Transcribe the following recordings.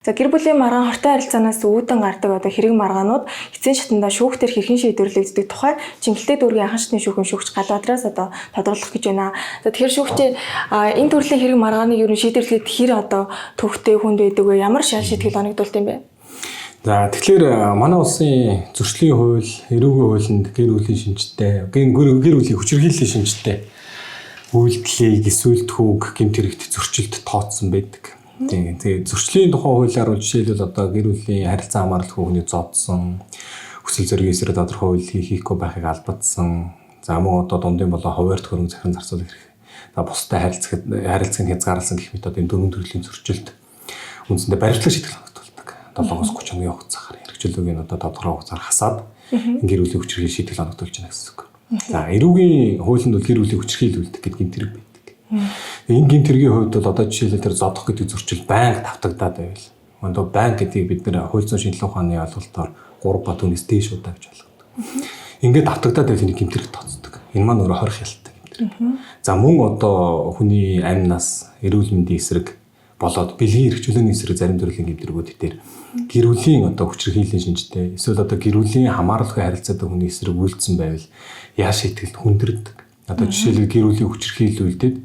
За гэр бүлийн маргаан хортой харилцаанаас үүдэн гардаг одоо хэрэг маргаанууд эцсийн шатндаа шүүхтэр хэрхэн шийдвэрлэгддэг тухай Чингэлтэй дүүргийн анхан шатны шүүхэн шүүгч Галбаатараас одоо тодорхойлох гэж байна. За тэгэхээр шүүгчийн энэ төрлийн хэрэг маргааныг ер нь шийдвэрлэхэд хэр одоо төвхтэй хүнд байдаг вэ? Ямар шал шийтгэл оногдуулт юм бэ? За тэгэхээр манай улсын зөрчлийн хууль, эрүүгийн хуулинд гэр бүлийн шинжтэй, гэр бүлийн хүчирхийллийн шинжтэй үйлдэлийг эсвэл түүх гэмт хэрэгт зөрчилд тооцсон байдаг. Тэгээ зөрчлийн тухай хуулиар жишээлбэл одоо гэр бүлийн харилцаа хамгаалалт хүүхний зодсон, хүсэл зориг эсрэг тодорхой үйлдэл хийхгүй байхыг албадсан. За мөн одоо дундын болоо хуваарьт хөрөнгө захиран зарцуулах хэрэг. За бусдад харилцааг хязгаарласан гэх мэт одоо энэ дөрвөн төрлийн зөрчилд үндсэндээ баримтлаг шийтгэл оногдуулдаг. 7-30 хоногийн хугацаагаар хэрэгжүүлэгийн одоо тодорхой хугацаар хасаад гэр бүлийн хүчирхийлэл шийтгэл оногдуулж байна гэсэн үг. За эрүүгийн хуулинд бол гэр бүлийн хүчирхийлэл үлдэх гэдэг гэмт хэрэг байдаг. Энэ гэмт хэргийн хувьд бол одоо жишээлбэл тэр зодох гэдэг зөрчил байнга давтагдаад байвал. Одоо банк гэдгийг бид нэр хууль зүйн шинжилгээ ухааны ойлголтоор 3 ба түүнээс дээш удаа гэж ойлгодог. Ингээд давтагдаад байвал энэ гэмт хэрэг тооцдог. Энэ маань өөрөө хорих ялтай гэмт хэрэг. За мөн одоо хүний амнаас эрүүл мэндийн эсрэг болоод бэлгийн хэрэгжүүлээний эсрэг зарим төрлийн гэмт хэргүүд дээр гэр бүлийн одоо хүчирхийллийн шинжтэй эсвэл одоо гэр бүлийн хамааруулахын харилцаатай хүний эсрэг үйлдсэн байвал яаш шийтгэл хүндэрдэг. Одоо жишээлбэл гэр бүлийн хүчирхийлэл үйлдээд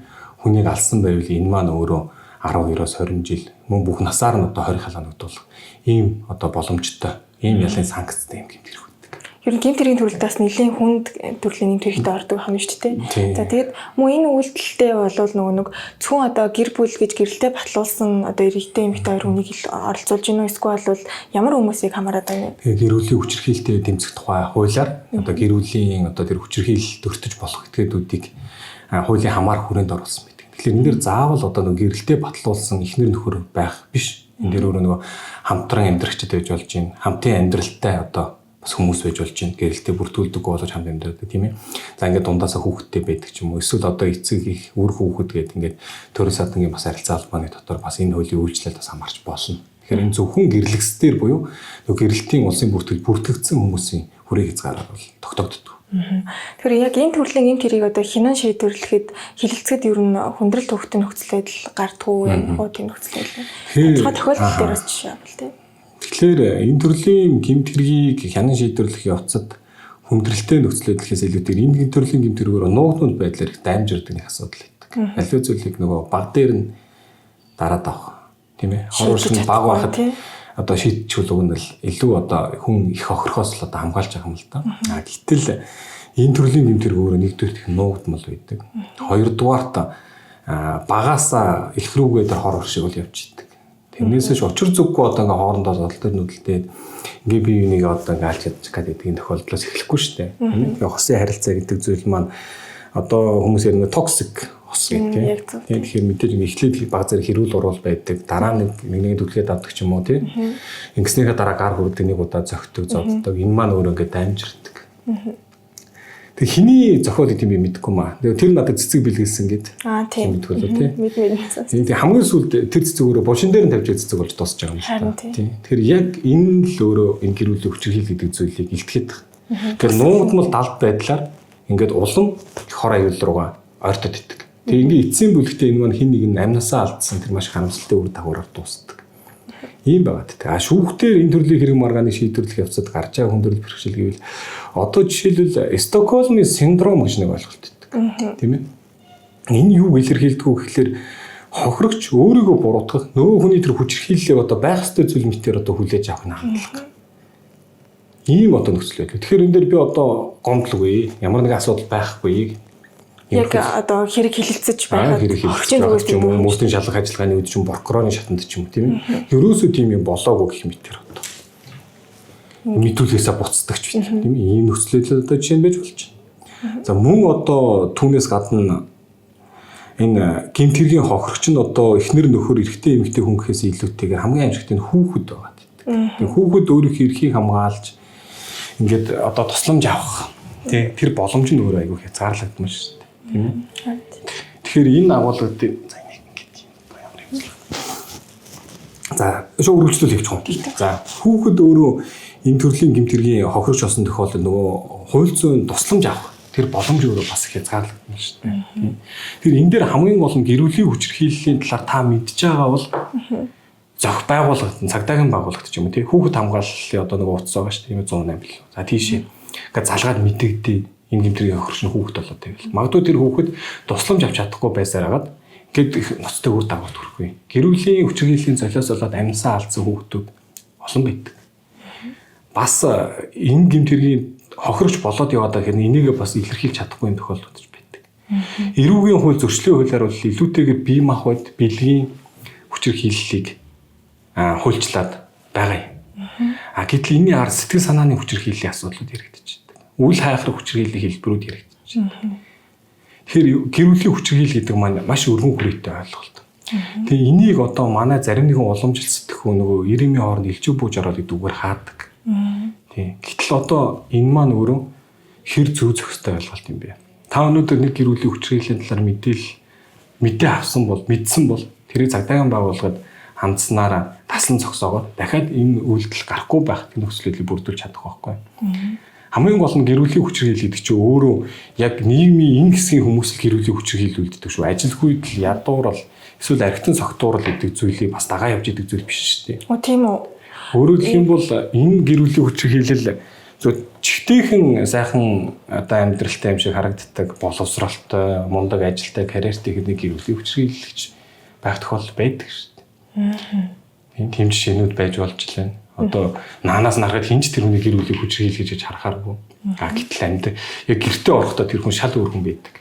хүнийг алсан байвал энэ маань өөрөө 12-оос 20 жил мөн бүх насаар нь одоо 20 хал оногдуулах ийм одоо боломжтой ийм ялын санкцтай юм гэмт хэрэг. Ер нь гэмт хэргийн төрөлтөөс нэлийн хүнд төрлийн нэмт хэрэгтэй ордог байна шүү дээ. За тэгээд мөн энэ үйлдэлтэй болвол нөгөө зөвхөн одоо гэр бүл гэж гэрэлтэй батлуулсан одоо эрэгтэй эмэгтэй хоёр хүнийг оролцуулж гинөө эсвэл ямар хүмүүсийг хамаарат байна вэ? Тэгээд гэр бүлийн хүчирхийлэлтэй тэмцэх тухай хуулиар одоо гэр бүлийн одоо тэр хүчирхийлэл төртөж болох этгээдүүдийг хуулийн хамаарах хүрээнд оруулсан байдаг. Тэгэхээр энэ дэр заавал одоо нөгөө гэрэлтэй батлуулсан эхнэр нөхөр байх биш. Энэ дэр өөрөө нөгөө хамтран амьдрагчд байж болж байна. Хамтын амьдралтай одоо хүмүүс байж болж байна. Гэрэлтэй бүртгүүлдэг болж хамт амьдардаг тийм ээ. За ингээд дундаасаа хүүхэдтэй байдаг ч юм уу. Эсвэл одоо эцэг их үр хүүхэд гээд ингээд төрийн садангийн бас харилцаа албаны дотор бас энэ хуулийн үйлчлэлд бас хамаарч болно. Тэгэхээр энэ зөвхөн гэрлэгсдэр буюу нөгөө гэрэлтийн улсын бүртгэгдсэн хүмүүсийн хүрээ хязгаараар бол тогтоогддог. Тэгэхээр яг энэ төрлийн гэмт хэргийг одоо хинан шийдвэрлэхэд хилэлцэд ер нь хүндрэл төвхтөй нөхцөл байдал гардггүй юм уу тийм нөхцөл байдал. Тэгэхээр тохиолдол дээр бас жишээ авал тийм. Тэгэхээр энэ төрлийн гэмт хэргийг хянан шийдвэрлэх явцад хүндрэлтэй нөхцөл байдлаас илүүтэйгээр энэ төрлийн гэмт хэрэгөөр нуугдмал байдлаар их дамжирдаг нэг асуудал байдаг. Аливаа зүйлийг нөгөө баг дээр нь дараад авах тийм ээ. Хооршин баг байхад одоо шийдчихвэл уг нь л илүү одоо хүн их охирхоос л одоо хамгаалж байгаа юм л да. Гэтэл энэ төрлийн гэмт хэрэг өөрөө нэгдүгээр их нуугдмал байдаг. Хоёрдугаарт багаасаа их рүүгээ тэр хор шиг бол явж идэг. Тэрнээс ч учир зүггүй одоо ингээ хоорондоо зодтол нүдэлдээд ингээ бие биенийг одоо ингээ алж ядчих гэдэг энэ тохиолдлоос эхлэхгүй шүү дээ. Тэгээ хосын харилцаа гэдэг зүйл маань одоо хүмүүс ярина токсик хос гэдэг. Тэгэхээр мэдээж ингээ эхлээд баг зэрэг хэрүүл урал байдаг. Дараа нэг дүлгээд авдаг ч юм уу тийм. Ингэснийхээ дараа гар хүрдэг нэг удаа зөгтөг зоддог. Энэ маань өөрөө ингээ дамжирдаг. Тэг хиний зохиол гэдэг юм мэдэхгүй маа. Тэр надад цэцэг бэлгэлсэн гээд. Тийм. Мэдгүй лөө тий. Мэдмээ. Тэг хамгийн сүүлд тэр цэцэг өөрөө бошин дээр нь тавьж цэцэг болж дуусч байгаа юм шиг. Тий. Тэгэхээр яг энэ л өөрөө энэ гэр бүлийн хүчирхийлэл гэдэг зүйлийг илтгэхэд байна. Тэгэхээр нуугдмал далд байдлаар ингээд улам хор аюул руугаа ойртоод иддэг. Тэг ингээд эцсийн бүлэгтээ энэ маань хин нэг нь амнасаа алдсан тэр маш харамсалтай үр дагавраар дуусдаг. Ийм байгаад. Шүүхтэр энэ төрлийн хэрэг маргааны шийдвэрлэх явцад гарч байгаа хүндрэл бэрхшээл гэвэл одоо жишээлбэл Стокгольмын синдром гэж нэг ойлголт байдаг. Тийм ээ. Энэ юу илэрхийлдэг вэ гэхээр хохирогч өөрийгөө буруутгах, нөгөө хүний тэр хүчирхийллийг одоо байх ёстой зүйл мэтээр одоо хүлээж авах хандлага. Ийм одоо нөхцөл байдал. Тэгэхээр энэ дээр би одоо гомдлгүй, ямар нэгэн асуудал байхгүй. Яг одоо хэрэг хилэлцэж байгаад огчийн зүгээс ч юм уу мөрдийн шалгах ажиллагааны үед ч юм прокурорын шатанд ч юм уу тийм ээ. Ерөөсөө тийм юм болоогүй гэх мэтэр одоо. Мэдүүлгээсээ буцдаг ч тийм ээ. Ийм нөхцөл одоо жишээ нь байж болж байна. За мөн одоо түүнээс гадна энэ гэмт хэргийн хохирогч нь одоо эхнэр нөхөр эрэгтэй эмэгтэй хүн гэхээс илүүтэйгээр хамгийн амжилттай нь хүүхэд байгаа гэдэг. Хүүхэд өөрийнхөө эрхийг хамгаалж ингээд одоо тусламж авах тий тэр боломж нь өөрөө айгүй хязгаарлагдсан шүү дээ. Тийм ээ. Тэгэхээр энэ агуулгуудыг за нэг гэдэг юм. За шууд үргэлжлүүл хийчих юм. За хүүхэд өөрөө энэ төрлийн гэмт хэргийн хохирогч болсон тохиолдолд нөгөө хууль зүйн тусламж авах тэр боломж өөрөө бас хязгаарлагдсан шүү дээ. Тэр энэ дээр хамгийн гол нь гэр бүлийн хүчирхийллийн талаар та мэдж байгаа бол зөх байгууллагад цагдаагийн байгууллагад ч юм уу тий хүүхэд хамгааллын одоо нэг утас байгаа шүү дээ 108 бил. За тийшээ ингээд залгаад мэдэгдээ энэ гэмтрийн хөршин хүүхэд болоод байвал. Магадгүй тэр хүүхэд тусламж авч чадахгүй байсаар хагаад ингээд ноцтой үр дагавар төрөхгүй. Гэр бүлийн хүчирхийллийн золиос болоод амьсаа алдсан хүүхдүүд олон байдаг. Бас энэ гэмтрийн хохирогч болоод яваад байгаа хэрэг энийгээ бас илэрхийлж чадахгүй юм тохиолдож байдаг. Эрүүгийн хууль зөрчлийн хуулиар бол илүүтэйгээр бие махбод бэлгийн хүчирхийллийг хуульчлаад байгаа юм. Гэтэл энэний ар сэтгэл санааны хүчирхийллийн асуудлууд яригдчих. Үл хайхрах хүчирхийллийн хэлбэрүүд яригдчих. Тэгэхээр гэр бүлийн хүчирхийлэл гэдэг маань маш өргөн хүрээтэй ойлголт. Тэгээ энийг одоо манай зарим нэгэн уламжлалт сэтгэх нөгөө иремийн хооронд илжиг бууж ороод идүүгээр хаадаг. Тийм. Гэтэл одоо энэ маань өөрөө хэр зүү зөхстэй ойлголт юм бэ? Та өнөөдөр нэг гэр бүлийн хүчирхийллийн талаар мэдээ авсан бол мэдсэн бол тэрийг цагдаагийн байгууллагад хандсанараа таслан зогсоогоод дахиад энэ үйлдэл гарахгүй байх тийм нөхцөлийг бүрдүүлж чадах байхгүй. Хамгийн гол нь гэр бүлийн хүчирхийлэл гэдэг чинь өөрөө яг нийгмийн энэ хэсгийн хүмүүс л гэр бүлийн хүчирхийлэл үлддэг шүү. Ажилгүй л ядуурал эсвэл архитын цогтуурал гэдэг зүйлийг бас дагаа явж идэг зүйл биш шүү дээ. Тийм үү. Өөрөөр хэлэх юм бол энэ гэр бүлийн хүчирхийлэл чигтэйхэн сайхан одоо амьдралтай юм шиг харагддаг, боловсролтой, мундаг ажилтай, карьертэй нэг гэр бүлийн хүчирхийлэлч байх тохиолдол байдаг шүү дээ. Тийм жишээнүүд байж болж байна. Одоо наанаас нарахад хинж тэр хүний гэр бүлийн хүчирхийлэл гэж харахааргүй. Гэтэл амьд яг гэртээ орохдоо тэр хүн шал өөр хүн байдаг.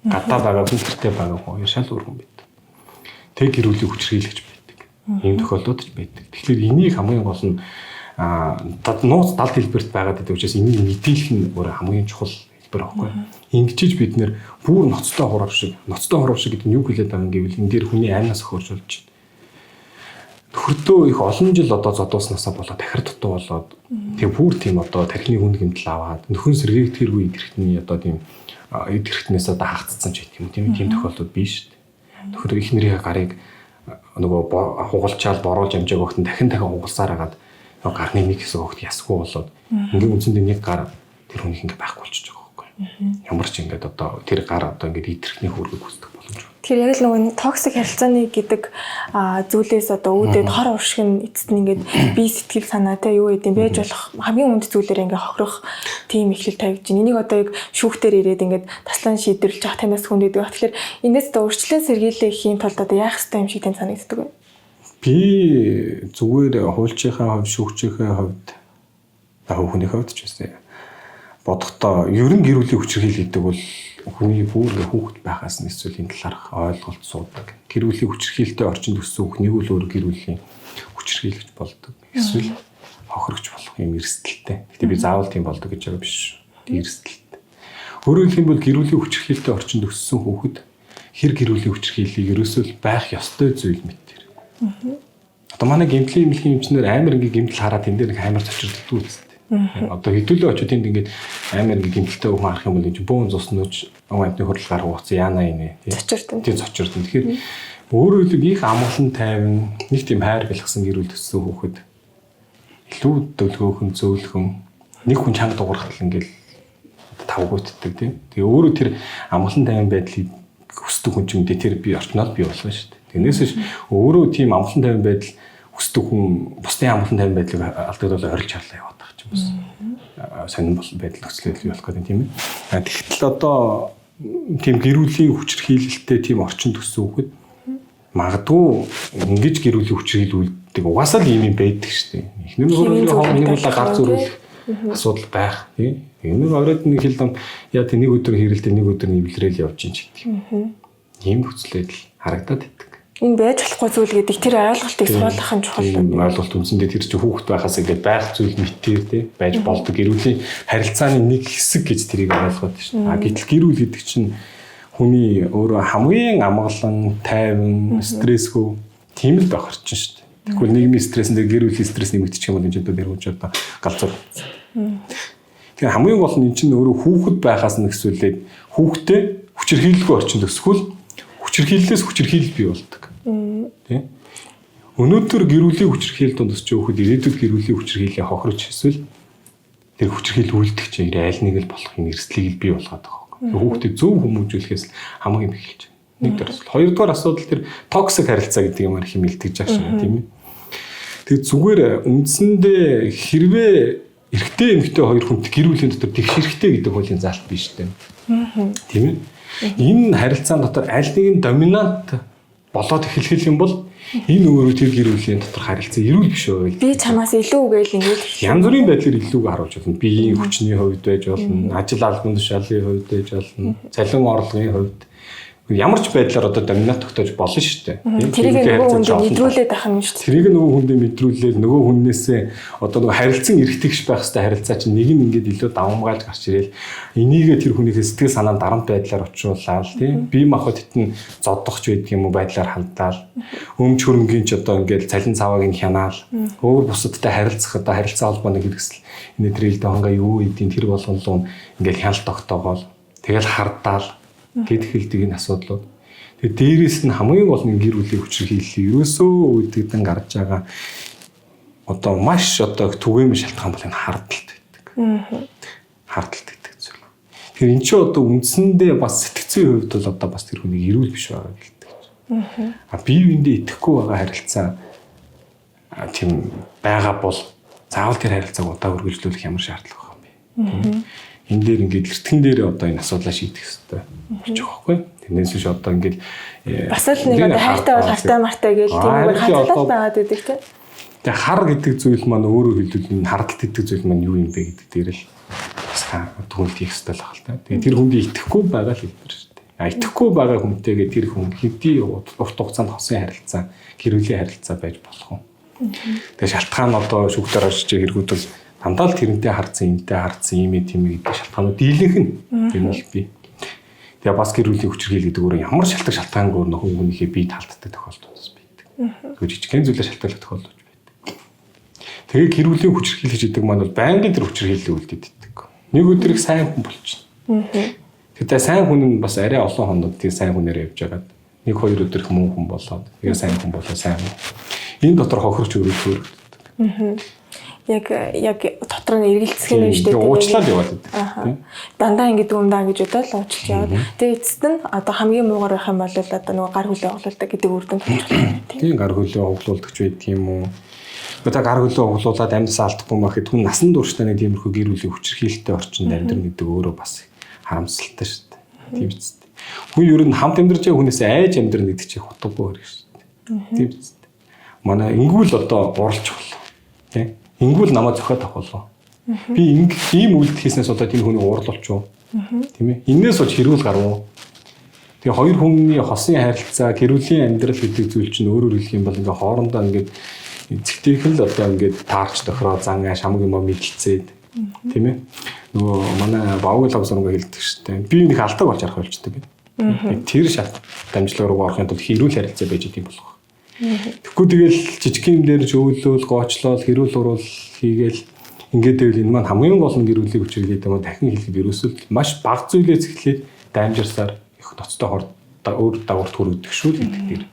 Гадаа байгаа хүн гэртээ байгаа хүн шал өөр хүн байдаг. Тэг гэр бүлийн хүчирхийлэлж байдаг. Ийм тохиолдлууд ч байдаг. Тэгэхээр энийг хамгийн гол нь нууц далд хэлбэрт байгаад байдаг учраас энийг мэдээлэх нь өөрөө хамгийн чухал хэлбэр аахгүй. Ингэжиж бид нэр бүр ноцтой хурав шиг гэдэг нь юу хэлээд байгаа юм гэвэл энэ дээр хүний аймнаас өхөрж болж байна. Нөхөртөө их олон жил одоо зодууснасаа болоод дахир дутуу болоод тэгээ бүр тийм одоо тархины хүнд гэмтэл аваад нөхөн сэргийг тэр үе идэрэхтний одоо тийм идэрэхтнээс одоо хаагцсан ч гэх юм тийм тохиолдол биш шүү дээ. Нөхөр ихнэрийн гарыг нөгөө хугалчаал боруулж амжааг өгтөн дахин хугалсаар хагаад гарны нэг хэсэг өгт ясгүй болоод ингээ үндсэндээ нэг гар тэр хүнийх ингээ байхгүй болчихж байгаа байхгүй. Ямар ч ингээд одоо тэр гар одоо ингээ идэрэхний хөргөг хүсдэг боломж. Тэгэхээр яг л нөгөө токсик харилцааны гэдэг зүйлээс одоо үүдээд хор уршиг нь эцэст нь ингээд бие сэтгэл санаатай юу гэдэг юм байж болох хамгийн үнд зүйлээр ингээ хохирох тийм ихлэл тавьж байна. Энийг одоо яг шүүхтэр ирээд ингээд таслан шийдвэрлэж явах танаас хүнд гэдэг. Тэгэхээр энэс одоо урьдчилан сэргийлэх хийн тулд одоо яах ёстой юм шиг тань санагддаг байна. Би зүгээр хуульчийнхаа хувьд, шүүгчийнхээ хувьд, хүүхний хувьд ч гэсэн бодохдоо ерөн гэр бүлийн хүчирхийлэл гэдэг бол хүний бүр хүүхэд байхаас нь эсвэл энэ талаарх ойлголт суудаг. Гэр бүлийн хүчирхийлэлтэй орчинд өссөн хүүхнийг бол өөр гэр бүлийн хүчирхийлэгч болдог. Эсвэл хохирогч болох юм эрсдэлтэй. Гэтэ би заавал тийм болдог гэж байгаа биш. Тийм эрсдэлтэй. Өөрөөр хэлбэл бол гэр бүлийн хүчирхийлэлтэй орчинд өссөн хүүхэд хэр гэр бүлийн хүчирхийллийг ерөөсөө байх ёстой зүйл мэт. Одоо манай гэмтлийн эмчнэр амар ингээ гэмтэл хараад энэ дээр нэг амар цочирддаг үстэй. Одоо хэдүүлээ очиод энд ингээд амар ингээ гэмтэлтэй хүн харах юм бол энэ бөөн зуснууч амтны хөрлөгаар хууцсан яана инэ тий. Цочирдсан. Тэгэхээр өөрөөр хэлбэл их амгалан тайван нэг тийм хайр гэлгсэн гэр бүл төссөн хүүхэд илүү дөлгөөхөн зөөлхөн нэг хүн чанга дуурхал ингээл тавгуутдаг тий. Тэгээ өөрөө тэр амгалан тайван байдлыг хүсдэг хүн ч юм дээ тэр би орчноод бий болгоо шүү дээ. Тэрнээс өөрөө тийм амгалан тайван байдал хүсдэг хүн бусдын амгалан тайван байдлыг алдагдуулаад орилж харлаа яваад байгаа юм бас. Сонин болсон байдал нөхцөлөд болох гэдэг тийм ээ. Тэгэхдээ одоо тийм гэр бүлийн хүчирхийлэлтэй тийм орчин төссөн хүүхэд магадгүй ингэж гэр бүлийн хүчирхийлэл үлддэг угаасаа л юм байдаг шүү дээ. Эхнэр нөхөрийн хооронд нэг удаа гар зүрүүлэх асуудал байх тийм. Энэ оройд нэг хэлдэн яа тийм нэг өдөр хэрэлдэ нэг өдөр нэвлэрэл явж ин ч гэдэг юм. Ийм нөхцөлөд л харагдаад идэг. Энэ байж болохгүй зүйл гэдэг тэр ойлголтыг суулгах нь чухал. Ойлголт үндсэндээ тэр чинь хүүхэд байхаас ингээд байх зүйл мэтээр тий байж болдог. Гэр бүлийн харилцааны нэг хэсэг гэж тэрийг ойлгоод шин. Гэтэл гэр бүл гэдэг чинь хүний өөрөө хамгийн амгалан, тайван, стрессгүй тийм л байх орчин шүү дээ. Тэгвэл нийгмийн стрессэн дээр гэр бүлийн стресс нэмэгдчих юм бол энэ ч одоо дэрвж одоо галзуур. Тэгэхээр хамгийн гол нь энэ чинь өөрөө хүүхэд байхаас нь эсвэл хүүхдээ хүчирхийлэлгүй орчинд өсгөл хүчирхийллээс хүчирхийлэл бий болдог. Тэ? Өнөөдөр гэр бүлийн хүчирхийлэл донд өсч өгөхөд ирээдүйд гэр бүлийн хүчирхийллээ хохирч эсвэл тэр хүчирхийлэл үлдэх чинь айл нэг л болох юм эрсдлийг л бий болгоод байгаа. Хүүхдэд зөв хүмүүжүүлэхээс хамгийн их эхэлж байна. Нэгдүгээр асуудал. Хоёрдугаар асуудал тэр токсик харилцаа гэдэг юмар хэмэлдэж байгаа шүү тийм ээ. Тэгээд зүгээр үндсэндээ хэрвээ эрэгтэй эмэгтэй хоёр хүнтэй гэр бүлийн дотор тэгш хэрэгтэй гэдэг хуулийн заалт биш дээ. Тийм ээ. Энэ харилцаан дотор аль нэг нь доминант болоод эхлэх юм бол энэ өөрөө тэр гэр бүлийн дотор харилцаа эрүүл биш байл. Би чамаас илүү үгээл ингэж Янз бүрийн байдлаар илүүг харуулж болно. Биеийн хүчний хувьд байж болно, ажил албан тушаалын хувьд байж болно, цалин орлогын хувьд ямар ч байдлаар одоо доминант тогтоож болно шүү дээ. Тэрийг нөгөө хүнд мэдрүүлээд байх юм шүү дээ. Тэрийг нөгөө хүнд мэдрүүлээд нөгөө хүннээсээ одоо нөгөө харилцан эргэтгэж байх хэвээр харилцаа чинь нэг нь ингээд илүү давамгаалж гарч ирээл энийгээ тэр хүнийхээ сэтгэл санаа дарамт байдлаар очруулаад тийм бие махбод хитэн зоддохч байдаг юм уу байдлаар халдаал өмч хөрөнгөний ч одоо ингээд цалин цавааг нь хянаал өөр бусадтай харилцах одоо харилцаа холбооны хэрэгсэл энэ тэрэлдэ хангаа юу ийдийн тэр болгонлоо ингээд хяналт тогтоогоол тэгэл хардаал гэдэг хэлдэг энэ асуудлууд. Тэгээд дээрээс нь хамгийн гол нь гэр бүлийн хүчирхийлэл ерөөсөө үүдэгдэн гарч байгаа одоо маш одоо түгээмэл шалтгаан бол энэ хардталт байдаг. Хардталт гэдэг зүйл. Тэгэхээр эн чинь одоо үндсэндээ бас сэтгцийн хувьд бол одоо бас тэр хүнийг эрүүл биш байгаа гэдэг. Бие биендээ итгэхгүй байгаа харилцаа тийм байгаа бол заавал тэр харилцааг удаа үргэлжлүүлэх ямар шаардлага байгаа юм бэ? Энэ дээр ингээд эртхэн дээр одоо энэ асуудлаа шийдэх хэрэгтэй гэж байгаа байхгүй. Тэрнээс биш одоо ингээд бас л нэг одоо хайртай бол хартай мартай гэж тийм үгээр хатгалаад байгаад байдаг тийм. Тэгээ хар гэдэг зүйл маань өөрөөр хэлбэл энэ хардталт гэдэг зүйл маань юу юм бэ гэдэг дээр л бас түнэлт хийх хэрэгтэй л байна л та. Тэгээ тэр хүнд итгэхгүй байгаа л хэлбэр шүү дээ. Итгэхгүй байгаа хүнтэйгээ тэр хүн хэдий урт хугацаанд хосын харилцаа, гэрүүлийн харилцаа байж болох юм. Тэгээ шалтгаан одоо шүүхтэр очиж хэрэгүүд бол дандаа л тэрнтэй харцсан, энтэй харцсан, ийм тийм гэдэг шалтгаанууд дийлэнх нь юм л би. Тэгээ бас гэрүүлийн хүчирхийлэл гэдэг өөрөө ямар шалтгаангүй нөхөн хүнийхээ бие талддаг тохиолдол байдаг. Тэгэхээр жижигхэн зүйлээр шалтгаалдаг тохиолдол байдаг. Тэгээ гэрүүлийн хүчирхийлэл гэдэг маань бол байнгын тэр хүчирхийлэл үлдээдэг. Нэг өдөр их сайн хүн болчихно. Тэгээ сайн хүн нь бас арай олон хононд тийм сайн хүнээр явж байгаад нэг хоёр өдөр их муу хүн болоод тэгээ сайн хүн болоо сайн хүн. Энэ дотор хохирч өрөвддөг. Яг дотор нь эргэлцэх юм шүү дээ. Уучлал яваад байдаг. Дандаа ингэж юмдаа гэж бодоод уучлж яваад. Тэгээ эцэст нь одоо хамгийн муугар байх юм бол одоо нөгөө гар хөлөө оглуулдаг гэдэг үр дүнд хүрч байна. Тийм гар хөлөө оглуулдаг ч байдаг юм уу? Одоо гар хөлөө оглуулад амьдсаа алдахгүй мэхэд хүн насан туршдаа нэг тиймэрхүү гэр бүлийн хүчирхийлэлтэй орчинд амьдрын гэдэг өөрөө бас харамсалтай шүү дээ. Тийм биз дээ. Хүн ер нь хамт амьдарч байгаа хүнээс айж амьдрын гэдэг чинь хутгагүй хэрэг шүү дээ. Тийм биз дээ. Манай ингүүл одоо уралж болоо. Тийм. Ингүүл намайг зөхиод авах болов. Би ийм үйлдэл хийснээс удаа тийм хүний уурлуулчих. Тийм ээ. Иннээс болж хэрүүл гарав. Тэгээ хоёр хүний хосын харилцаа, гэрүүлийн амьдрал гэдэг зүйл чинь өөрөөр хэлэх юм бол ингээ хоорондоо ингээ зэгтэйхэл одоо ингээ таарч тохироо зангаа шамаг юм мэдлцээд тийм ээ. Нөгөө манай Баавал авсарнгаа хэлдэг шүү дээ. Би нэг алдаг болж арах болчдөг гэдэг. Тэр шат дамжлага руу орохын тулд хэрүүл харилцаа байж идэм болох. Тэгэхгүй тэгэл жижиг юм дээр жөөлөөл, гоочлол, хэрүүл уруул хийгээл ингээд байвал энэ маань хамгийн гол нь гэрүүлэх хүчирхийлэл юм дахин хэлэхэд ерөөсөө маш бага зүйлээс эхлээд даймжирсаар их ноцтой хор өөр дагаварт хүрэгдэх шүү л гэдэг дээр.